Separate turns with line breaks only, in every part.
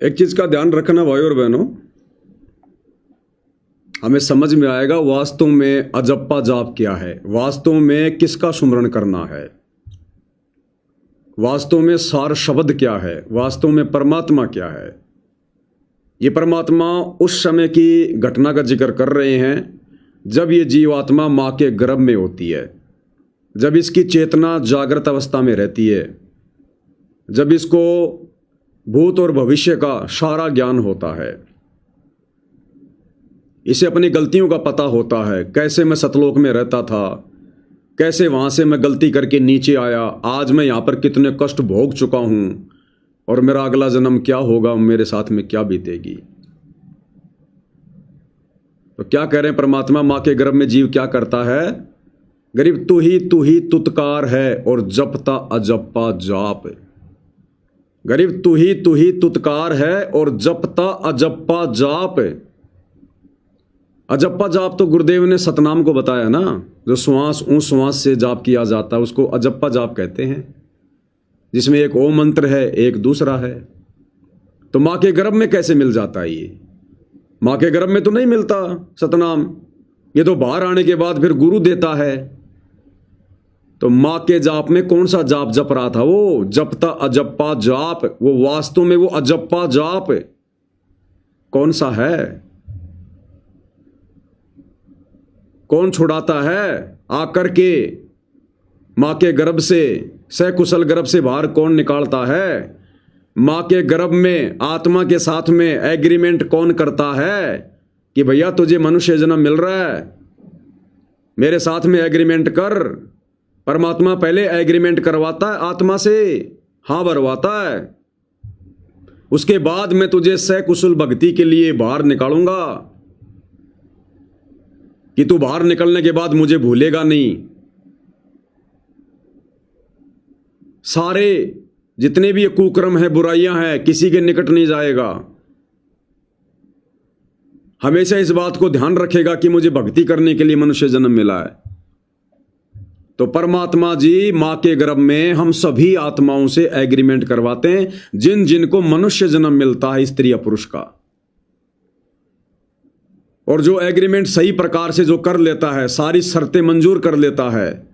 एक चीज का ध्यान रखना भाई और बहनों, हमें समझ में आएगा वास्तव में अजप्पा जाप क्या है, वास्तव में किसका सुमरण करना है, वास्तव में सार शब्द क्या है, वास्तव में परमात्मा क्या है। ये परमात्मा उस समय की घटना का जिक्र कर रहे हैं जब ये जीवात्मा माँ के गर्भ में होती है, जब इसकी चेतना जागृत अवस्था में रहती है, जब इसको भूत और भविष्य का सारा ज्ञान होता है, इसे अपनी गलतियों का पता होता है। कैसे मैं सतलोक में रहता था, कैसे वहाँ से मैं गलती करके नीचे आया, आज मैं यहाँ पर कितने कष्ट भोग चुका हूँ और मेरा अगला जन्म क्या होगा, मेरे साथ में क्या बीतेगी। तो क्या कह रहे हैं परमात्मा, माँ के गर्भ में जीव क्या करता है, गरीब तू ही तुतकार है और जपता अजप्पा जाप। गरीब तू ही तुतकार है और जपता अजप्पा जाप। अजप्पा जाप तो गुरुदेव ने सतनाम को बताया ना, जो श्वास उस श्वास से जाप किया जाता है उसको अजप्पा जाप कहते हैं, जिसमें एक ओम मंत्र है एक दूसरा है। तो माँ के गर्भ में कैसे मिल जाता है ये? माँ के गर्भ में तो नहीं मिलता सतनाम, ये तो बाहर आने के बाद फिर गुरु देता है। तो माँ के जाप में कौन सा जाप जप रहा था वो? जपता अजप्पा जाप। वो वास्तव में वो अजप्पा जाप कौन सा है? कौन छुड़ाता है आकर के माँ के गर्भ से, सकुशल गर्भ से बाहर कौन निकालता है? माँ के गर्भ में आत्मा के साथ में एग्रीमेंट कौन करता है कि भैया तुझे मनुष्य जन्म मिल रहा है, मेरे साथ में एग्रीमेंट कर। परमात्मा पहले एग्रीमेंट करवाता है आत्मा से, हाँ भरवाता है, उसके बाद मैं तुझे सकुशल भक्ति के लिए बाहर निकालूंगा कि तू बाहर निकलने के बाद मुझे भूलेगा नहीं। सारे जितने भी ये कुकर्म है, बुराइयां हैं, किसी के निकट नहीं जाएगा। हमेशा इस बात को ध्यान रखेगा कि मुझे भक्ति करने के लिए मनुष्य जन्म मिला है। तो परमात्मा जी माँ के गर्भ में हम सभी आत्माओं से एग्रीमेंट करवाते हैं, जिन जिनको मनुष्य जन्म मिलता है, स्त्री या पुरुष का। और जो एग्रीमेंट सही प्रकार से जो कर लेता है, सारी शर्तें मंजूर कर लेता है,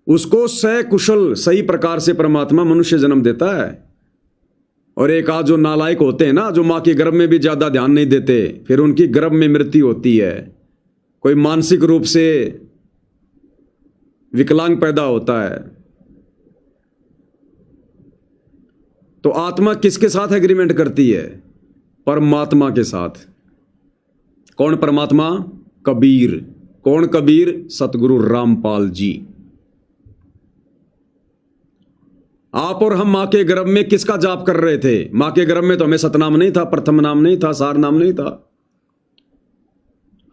उसको सकुशल सही प्रकार से परमात्मा मनुष्य जन्म देता है। और एक आध जो नालायक होते हैं ना, जो माँ के गर्भ में भी ज्यादा ध्यान नहीं देते, फिर उनकी गर्भ में मृत्यु होती है। कोई मानसिक रूप से विकलांग पैदा होता है। तो आत्मा किसके साथ एग्रीमेंट करती है? परमात्मा के साथ। कौन परमात्मा? कबीर। कौन कबीर? सतगुरु रामपाल जी। आप और हम मां के गर्भ में किसका जाप कर रहे थे? मां के गर्भ में तो हमें सतनाम नहीं था, प्रथम नाम नहीं था, सार नाम नहीं था।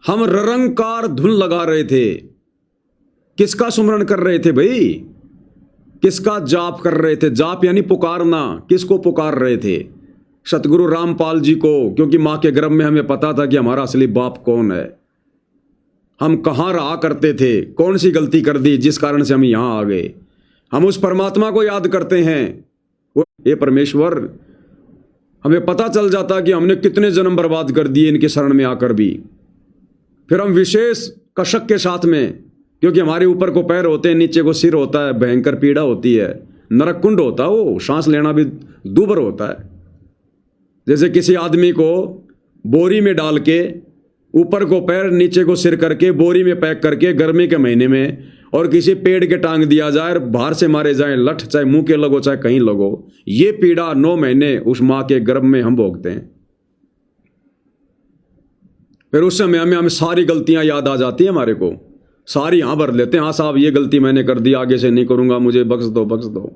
हम ररंकार धुन लगा रहे थे। किसका सुमरण कर रहे थे भाई? किसका जाप कर रहे थे? जाप यानी पुकारना। किसको पुकार रहे थे? सतगुरु रामपाल जी को। क्योंकि मां के गर्भ में हमें पता था कि हमारा असली बाप कौन है, हम कहां रहा करते थे, कौन सी गलती कर दी जिस कारण से हम यहां आ गए। हम उस परमात्मा को याद करते हैं। वो ये परमेश्वर, हमें पता चल जाता कि हमने कितने जन्म बर्बाद कर दिए इनके शरण में आकर भी। फिर हम विशेष कशक के साथ में, क्योंकि हमारे ऊपर को पैर होते हैं, नीचे को सिर होता है, भयंकर पीड़ा होती है, नरक कुंड होता है, वो सांस लेना भी दूभर होता है। जैसे किसी आदमी को बोरी में डाल के ऊपर को पैर नीचे को सिर करके बोरी में पैक करके गर्मी के महीने में, और किसी पेड़ के टांग दिया जाए, बाहर से मारे जाए लठ, चाहे मुंह के लगो चाहे कहीं लगो, ये पीड़ा 9 महीने उस माँ के गर्भ में हम भोगते हैं। फिर उस समय हमें सारी गलतियां याद आ जाती है, हमारे को सारी यहां भर लेते हैं, हाँ साहब ये गलती मैंने कर दी, आगे से नहीं करूंगा, मुझे बख्श दो बख्श दो।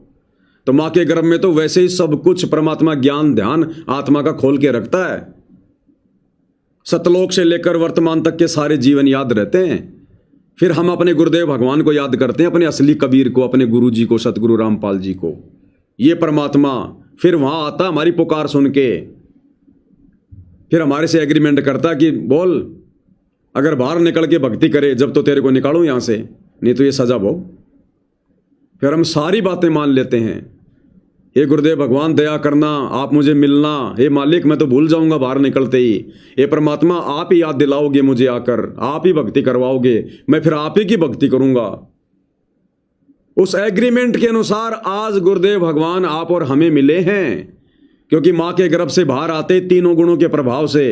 तो माँ के गर्भ में तो वैसे ही सब कुछ परमात्मा ज्ञान ध्यान आत्मा का खोल के रखता है। सतलोक से लेकर वर्तमान तक के सारे जीवन याद रहते हैं। फिर हम अपने गुरुदेव भगवान को याद करते हैं, अपने असली कबीर को, अपने गुरु जी को, सतगुरु रामपाल जी को। ये परमात्मा फिर वहां आता हमारी पुकार सुन के, फिर हमारे से एग्रीमेंट करता कि बोल, अगर बाहर निकल के भक्ति करे जब तो तेरे को निकालूं यहां से, नहीं तो ये सजा भोग। फिर हम सारी बातें मान लेते हैं। हे गुरुदेव भगवान दया करना, आप मुझे मिलना, हे मालिक मैं तो भूल जाऊंगा बाहर निकलते ही, हे परमात्मा आप ही याद दिलाओगे मुझे, आकर आप ही भक्ति करवाओगे, मैं फिर आप ही की भक्ति करूंगा। उस एग्रीमेंट के अनुसार आज गुरुदेव भगवान आप और हमें मिले हैं, क्योंकि मां के गर्भ से बाहर आते तीनों गुणों के प्रभाव से,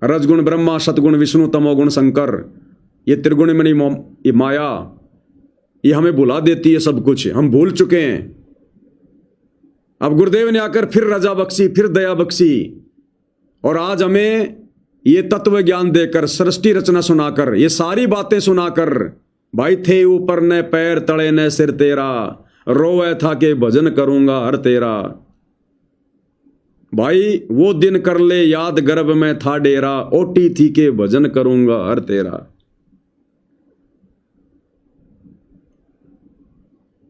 रजगुण ब्रह्मा, सतगुण विष्णु, तमोगुण शंकर, ये त्रिगुणमणि ये माया, ये हमें भुला देती है सब कुछ, हम भूल चुके हैं। अब गुरुदेव ने आकर फिर रजा बख्शी, फिर दया बख्शी, और आज हमें ये तत्व ज्ञान देकर, सृष्टि रचना सुनाकर, ये सारी बातें सुनाकर, भाई थे ऊपर न पैर तले न सिर तेरा, रोए था के भजन करूंगा हर तेरा। भाई वो दिन कर ले याद गर्भ में था डेरा, ओटी थी के भजन करूंगा हर तेरा।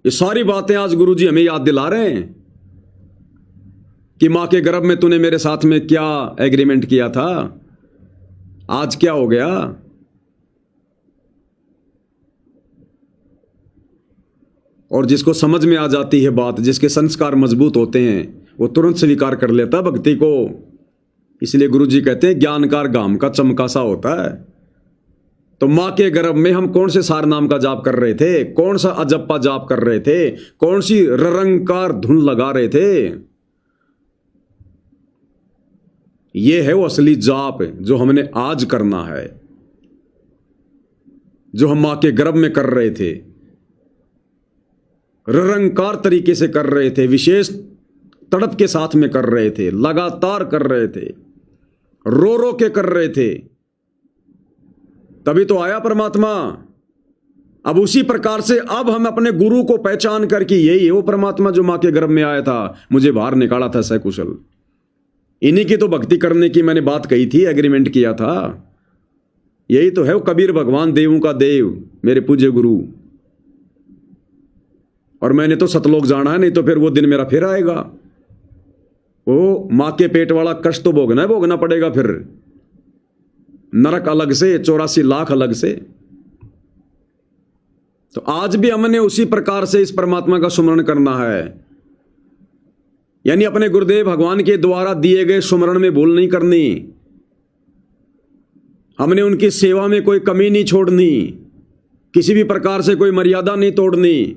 ये सारी बातें आज गुरुजी हमें याद दिला रहे हैं कि मां के गर्भ में तूने मेरे साथ में क्या एग्रीमेंट किया था, आज क्या हो गया। और जिसको समझ में आ जाती है बात, जिसके संस्कार मजबूत होते हैं, वो तुरंत स्वीकार कर लेता है भक्ति को। इसलिए गुरुजी कहते हैं ज्ञानकार गाम का चमका सा होता है। तो मां के गर्भ में हम कौन से सार नाम का जाप कर रहे थे, कौन सा अजप्पा जाप कर रहे थे, कौन सी ररंकार धुन लगा रहे थे, ये है वो असली जाप जो हमने आज करना है, जो हम मां के गर्भ में कर रहे थे, ररंकार तरीके से कर रहे थे, विशेष तड़प के साथ में कर रहे थे, लगातार कर रहे थे, रो रो के कर रहे थे, तभी तो आया परमात्मा। अब उसी प्रकार से अब हम अपने गुरु को पहचान करके, यही है वो परमात्मा जो मां के गर्भ में आया था, मुझे बाहर निकाला था सकुशल। इन्हीं की तो भक्ति करने की मैंने बात कही थी, एग्रीमेंट किया था। यही तो है वो कबीर भगवान, देवों का देव, मेरे पूज्य गुरु। और मैंने तो सतलोक जाना है, नहीं तो फिर वो दिन मेरा फिर आएगा। वो मां के पेट वाला कष्ट तो भोगना पड़ेगा, फिर नरक अलग से, 84 लाख अलग से। तो आज भी हमने उसी प्रकार से इस परमात्मा का सुमरण करना है, यानी अपने गुरुदेव भगवान के द्वारा दिए गए सुमरण में भूल नहीं करनी। हमने उनकी सेवा में कोई कमी नहीं छोड़नी, किसी भी प्रकार से कोई मर्यादा नहीं तोड़नी।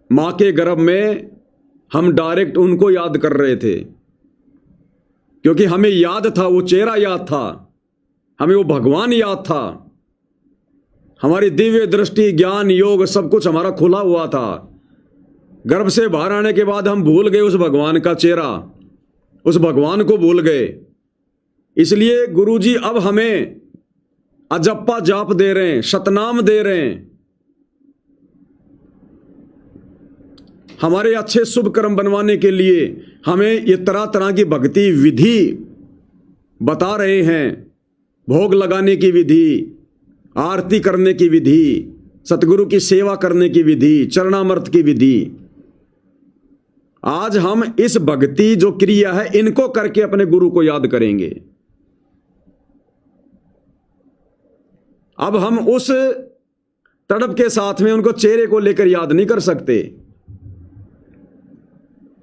मां के गर्भ में हम डायरेक्ट उनको याद कर रहे थे, क्योंकि हमें याद था, वो चेहरा याद था, हमें वो भगवान याद था। हमारी दिव्य दृष्टि, ज्ञान, योग सब कुछ हमारा खुला हुआ था। गर्भ से बाहर आने के बाद हम भूल गए उस भगवान का चेहरा, उस भगवान को भूल गए। इसलिए गुरुजी अब हमें अजप्पा जाप दे रहे हैं, शतनाम दे रहे हैं, हमारे अच्छे शुभ कर्म बनवाने के लिए हमें ये तरह तरह की भक्ति विधि बता रहे हैं। भोग लगाने की विधि, आरती करने की विधि, सतगुरु की सेवा करने की विधि, चरणामृत की विधि। आज हम इस भक्ति जो क्रिया है, इनको करके अपने गुरु को याद करेंगे। अब हम उस तड़प के साथ में उनको चेहरे को लेकर याद नहीं कर सकते,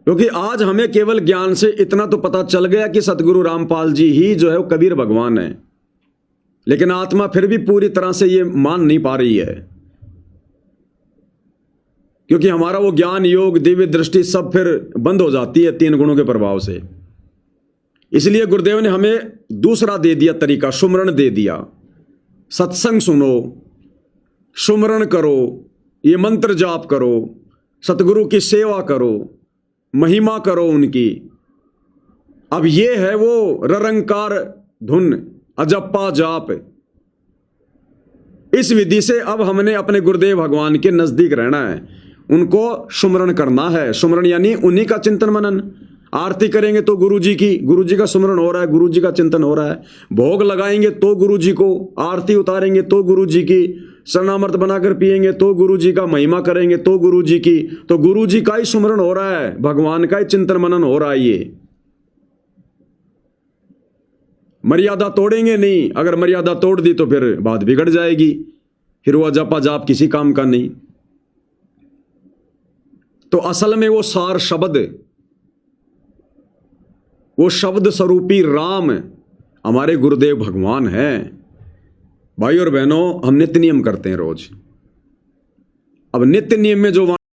क्योंकि आज हमें केवल ज्ञान से इतना तो पता चल गया कि सतगुरु रामपाल जी ही जो है वो कबीर भगवान है, लेकिन आत्मा फिर भी पूरी तरह से ये मान नहीं पा रही है, क्योंकि हमारा वो ज्ञान, योग, दिव्य दृष्टि सब फिर बंद हो जाती है तीन गुणों के प्रभाव से। इसलिए गुरुदेव ने हमें दूसरा दे दिया तरीका, सुमरण दे दिया। सत्संग सुनो, सुमरण करो, ये मंत्र जाप करो, सतगुरु की सेवा करो, महिमा करो उनकी। अब ये है वो ररंकार धुन, अजप्पा जाप। इस विधि से अब हमने अपने गुरुदेव भगवान के नजदीक रहना है, उनको सुमरण करना है। सुमरण यानी उन्हीं का चिंतन मनन। आरती करेंगे तो गुरुजी की, गुरुजी का सुमरण हो रहा है, गुरुजी का चिंतन हो रहा है। भोग लगाएंगे तो गुरुजी को, आरती उतारेंगे तो गुरुजी की, शरणामृत बनाकर पिएंगे तो गुरुजी का, महिमा करेंगे तो गुरुजी की। तो गुरुजी का ही सुमरण हो रहा है, भगवान का ही चिंतन मनन हो रहा है। ये मर्यादा तोड़ेंगे नहीं, अगर मर्यादा तोड़ दी तो फिर बात बिगड़ जाएगी, फिर वो जपा जाप किसी काम का नहीं। तो असल में वो सार शब्द, वो शब्द स्वरूपी राम हमारे गुरुदेव भगवान हैं। भाई और बहनों, हम नित्य नियम करते हैं रोज। अब नित्य नियम में जो